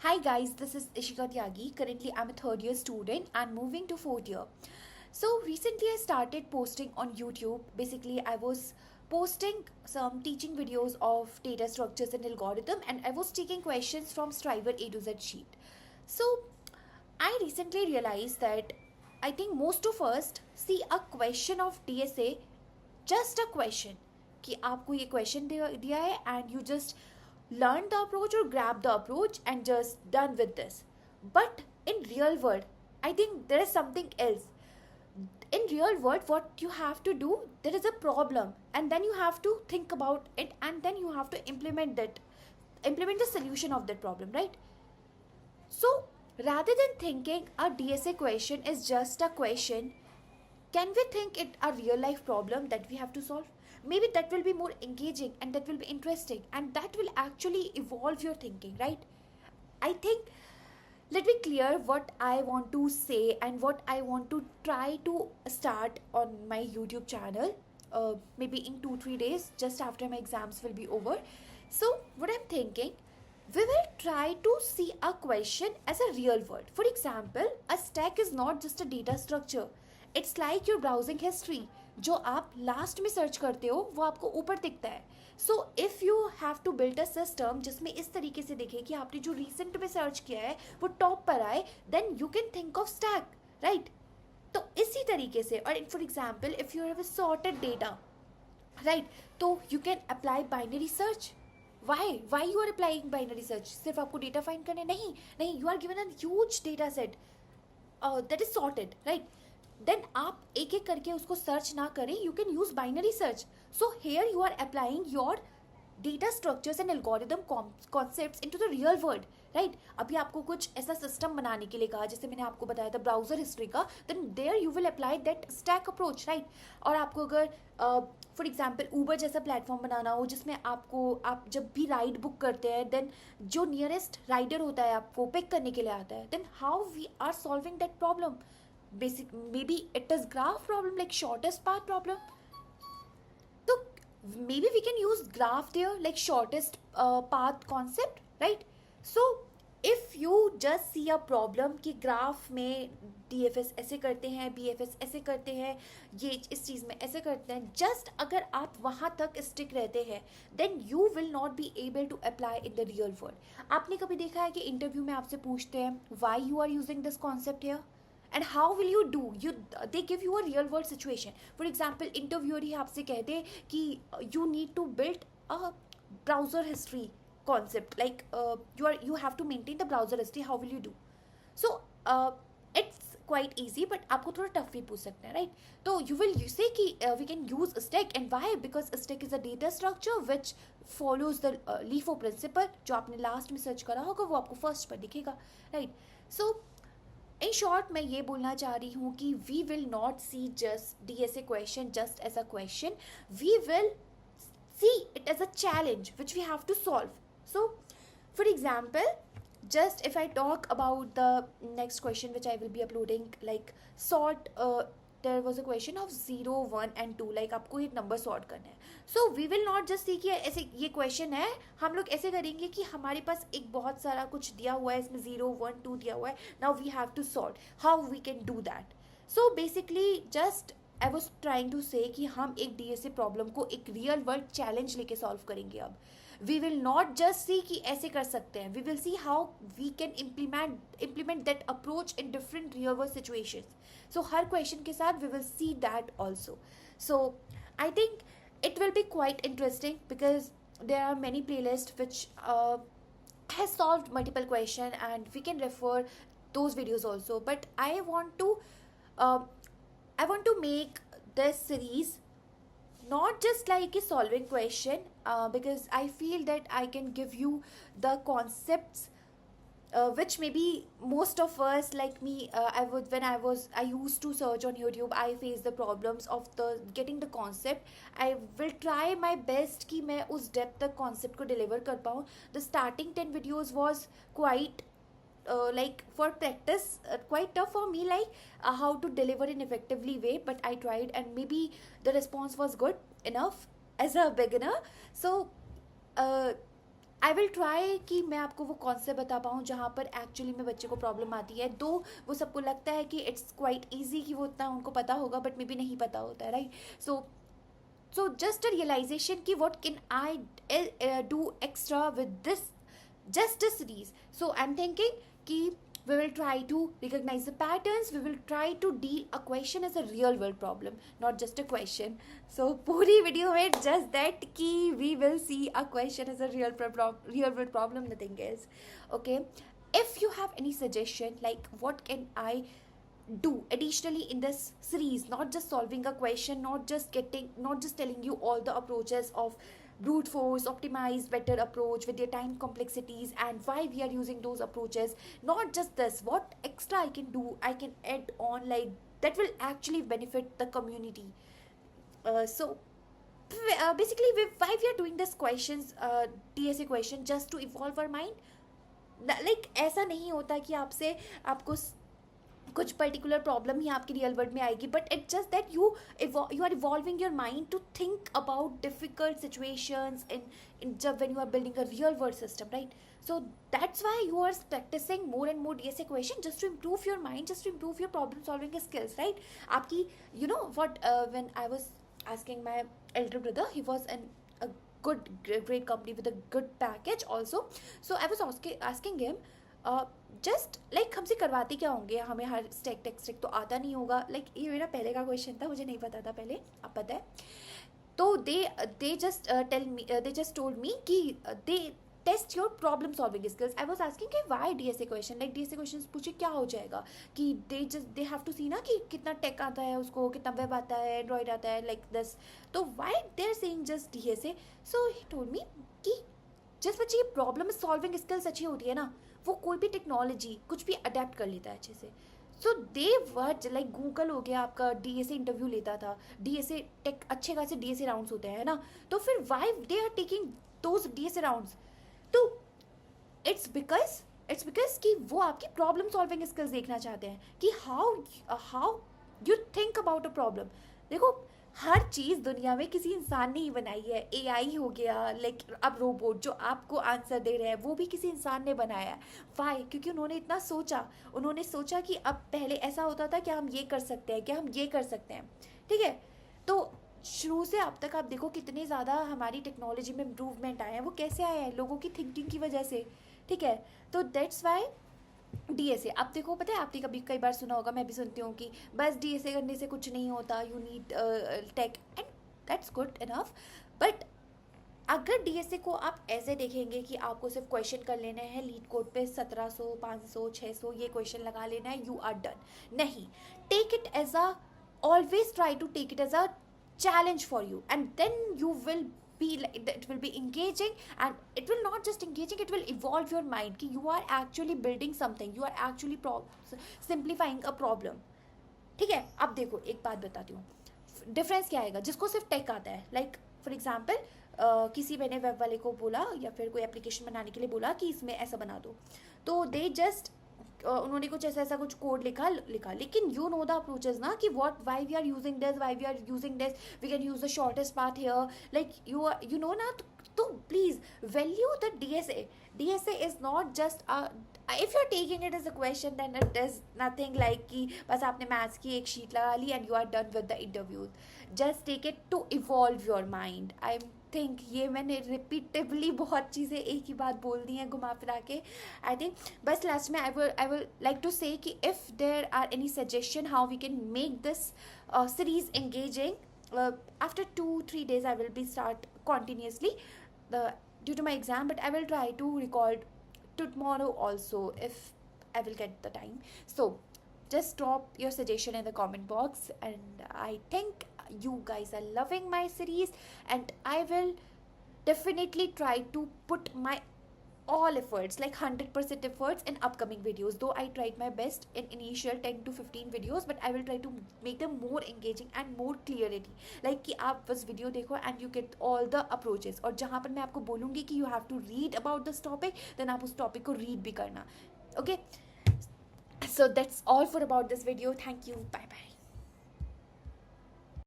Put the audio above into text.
Hi guys, this is Ishika Tyagi. Currently, I'm a third year student and moving to fourth year. So recently, I started posting on YouTube. Basically, I was posting some teaching videos of data structures and algorithm, and I was taking questions from Striver A to Z sheet. So I recently realized that I think most of us see a question of DSA just a question कि आपको ये question दिया है and you just learn the approach or grab the approach and just done with this. But in real world, I think there is something else. In real world, what you have to do, there is a problem, and then you have to think about it, and then you have to implement the solution of that problem, right? So rather than thinking a DSA question is just a question, can we think it a real life problem that we have to solve? Maybe that will be more engaging and that will be interesting and that will actually evolve your thinking, right? I think let me clear what I want to say and what I want to try to start on my YouTube channel. Maybe in 2 3 days, just after my exams will be over. So, what I'm thinking, we will try to see a question as a real world. For example, a stack is not just a data structure. It's like your browsing history. जो आप last में search करते हो वो आपको ऊपर दिखता है. So if you have to build a system जिसमें इस तरीके से दिखे कि आपने जो रिसेंट में सर्च किया है वो टॉप पर आए, then you can think of stack, right? तो इसी तरीके से, और for example if you have a sorted data, right, तो you can apply binary search. Why you are applying binary search? सिर्फ आपको डेटा फाइंड करने नहीं, नहीं, you are given a huge data set that is sorted, right? Then आप एक एक करके उसको सर्च ना करें, you can use binary search. So here you are applying your data structures and algorithm concepts into the real world, right? अभी आपको कुछ ऐसा सिस्टम बनाने के लिए कहा, जैसे मैंने आपको बताया था ब्राउजर हिस्ट्री का, then there you will apply that stack approach, right? और आपको अगर फॉर एग्जाम्पल ऊबर जैसा प्लेटफॉर्म बनाना हो जिसमें आप जब भी राइड बुक करते हैं, देन जो नियरेस्ट राइडर होता है आपको पिक करने के लिए आता है, then how we are solving that problem? Maybe it is graph problem, like shortest path problem. So maybe we can use graph there, like shortest path concept, right? So if you just see a problem कि graph में DFS ऐसे करते हैं, BFS ऐसे करते हैं, ये इस चीज़ में ऐसे करते हैं, जस्ट अगर आप वहाँ तक स्टिक रहते हैं, then you will not be able to apply in the real world. आपने कभी देखा है कि इंटरव्यू में आपसे पूछते हैं why you are using this concept here, and how will you do? They give you a real world situation. For example, interviewer ही आपसे कहते कि you need to build a browser history concept, like you have to maintain the browser history. How will you do? So it's quite easy, but आपको थोड़ा tough भी पूछ सकते हैं, right? तो you say कि we can use a stack, and why? Because a stack is a data structure which follows the LIFO principle. जो आपने लास्ट में सर्च करा होगा वो आपको फर्स्ट पर दिखेगा, right? So इन शॉर्ट मैं ये बोलना चाह रही हूँ कि we will not see just DSA question just as a question, we will see it as a challenge which we have to solve. So for example, just if I talk about the next question which I will be uploading, like sort, there was a question of 0 1 and 2, like आपको एक number sort करना है. So we will not just see कि ऐसे ये question है, हम लोग ऐसे करेंगे कि हमारे पास एक बहुत सारा कुछ दिया हुआ है, इसमें 0 1 2 दिया हुआ है, now we have to solve how we can do that. So basically just I was trying to say कि हम एक DSA प्रॉब्लम को एक रियल वर्ल्ड चैलेंज लेके सॉल्व करेंगे. अब we will not just see कि ऐसे कर सकते हैं, we will see how we can implement that approach in different real world situations. So हर क्वेश्चन के साथ we will see that also. So I think it will be quite interesting because there are many playlists which has solved multiple question and we can refer those videos also. But um, I want to make this series not just like a solving question, because I feel that I can give you the concepts which maybe most of us, like me, I used to search on YouTube, I face the problems of the getting the concept. I will try my best कि मैं उस depth तक concept को deliver कर पाऊँ. The starting 10 videos was quite like for practice, quite tough for me, like how to deliver in effectively way, but I tried and maybe the response was good enough as a beginner. So I will try कि मैं आपको वो concept बता पाऊँ जहाँ पर actually में बच्चे को प्रॉब्लम आती है. दो वो सबको लगता है कि इट्स क्वाइट ईजी, कि वो उतना उनको पता होगा, बट मे बी नहीं पता होता है, right. So just a realization ki what can I do extra with this, just this series. So I'm thinking ki we will try to recognize the patterns, we will try to deal a question as a real world problem, not just a question. So puri video mein just that ki we will see a question as a real world problem. The thing is, okay, if you have any suggestion like what can I do additionally in this series, not just solving a question, not just telling you all the approaches of brute force, optimized, better approach with their time complexities and why we are using those approaches. Not just this, what extra I can do, I can add on, like that will actually benefit the community. So basically why we are doing this questions, TSA question, just to evolve our mind. Like ऐसा नहीं होता कि आपको कुछ particular problem ही आपकी real world में आएगी, but it's just that you are evolving your mind to think about difficult situations in जब when you are building a real world system, right. So that's why you are practicing more and more DSA question, just to improve your mind, just to improve your problem solving skills, right. आपकी you know what, when I was asking my elder brother, he was in a good great company with a good package also. So I was asking him, just like हमसे करवाते क्या होंगे, हमें हर stack तो आता नहीं होगा. लाइक ये मेरा पहले का क्वेश्चन था, मुझे नहीं पता था पहले, अब पता है. तो दे जस्ट टोल्ड मी कि they test your problem solving skills. I was asking कि why DSA question, like DSA question पूछे क्या हो जाएगा, कि दे हैव टू सी ना कि कितना टेक आता है उसको, कितना वेब आता है, एंड्रॉइड आता है, लाइक दिस. तो why they are saying just DSA. So he told me कि जिस बच्चे की प्रॉब्लम सॉल्विंग स्किल्स अच्छी होती है ना, वो कोई भी टेक्नोलॉजी कुछ भी अडेप्ट कर लेता है अच्छे से. सो दे वर्ड लाइक गूगल हो गया, आपका DSA इंटरव्यू लेता था, DSA टेक अच्छे खासे DSA राउंड्स होते हैं ना, तो फिर why they are taking those DSA rounds. तो इट्स बिकॉज कि वो आपकी प्रॉब्लम सॉल्विंग स्किल्स देखना चाहते हैं कि how you think about a problem. देखो हर चीज़ दुनिया में किसी इंसान ने ही बनाई है. AI हो गया, लाइक अब रोबोट जो आपको आंसर दे रहे हैं वो भी किसी इंसान ने बनाया है. वाई? क्योंकि उन्होंने इतना सोचा, उन्होंने सोचा कि अब पहले ऐसा होता था, क्या हम ये कर सकते हैं, क्या हम ये कर सकते हैं, ठीक है. तो शुरू से अब तक आप देखो कितने ज़्यादा हमारी टेक्नोलॉजी में इम्प्रूवमेंट आए हैं. वो कैसे आए हैं? लोगों की थिंकिंग की वजह से, ठीक है. तो दैट्स वाई DSA. आप देखो, पता है आपने कई बार सुना होगा, मैं भी सुनती हूँ कि बस DSA करने से कुछ नहीं होता, you need tech, and that's good enough. But अगर DSA को आप ऐसे देखेंगे कि आपको सिर्फ क्वेश्चन कर लेना है, लीड कोड पे 1700, 500, 600 ये क्वेश्चन लगा लेना है, यू आर डन. नहीं, take it as a, always try to take it as a challenge for you, and then you will be like, it will be engaging, and it will not just engaging, it will evolve your mind कि you are actually building something, you are actually simplifying a problem, ठीक है. अब देखो एक बात बताती हूँ, difference क्या आएगा जिसको सिर्फ टेक आता है. लाइक फॉर एग्जाम्पल किसी मैंने वेब वाले को बोला या फिर कोई एप्लीकेशन बनाने के लिए बोला कि इसमें ऐसा बना दो, तो दे जस्ट उन्होंने कुछ ऐसा कुछ कोड लिखा, लेकिन यू नो द अप्रोचेस ना, कि what why we are using this, we can use the shortest path here, like you know ना. तो please value the DSA is not just if you are taking it as a question, then it is nothing like कि बस आपने maths की एक sheet लगा ली and you are done with the interviews. Just take it to evolve your mind. I think ये मैंने रिपीटेबली बहुत चीज़ें एक ही बात बोल दी हैं घुमा फिरा के. आई थिंक बस लास्ट में I will like to say कि if there are any suggestion how we can make this series engaging, after 2-3 days I will be start continuously due to my exam, but I will try to record tomorrow also if I will get the time. So just drop your suggestion in the comment box, and I think you guys are loving my series, and I will definitely try to put my all efforts, like 100% efforts in upcoming videos, though I tried my best in initial 10 to 15 videos, but I will try to make them more engaging and more clarity, like कि आप बस video देखो and you get all the approaches, और जहाँ पर मैं आपको बोलूँगी कि you have to read about this topic, then आप उस topic को read भी करना. Okay, so that's all for about this video. Thank you, bye bye.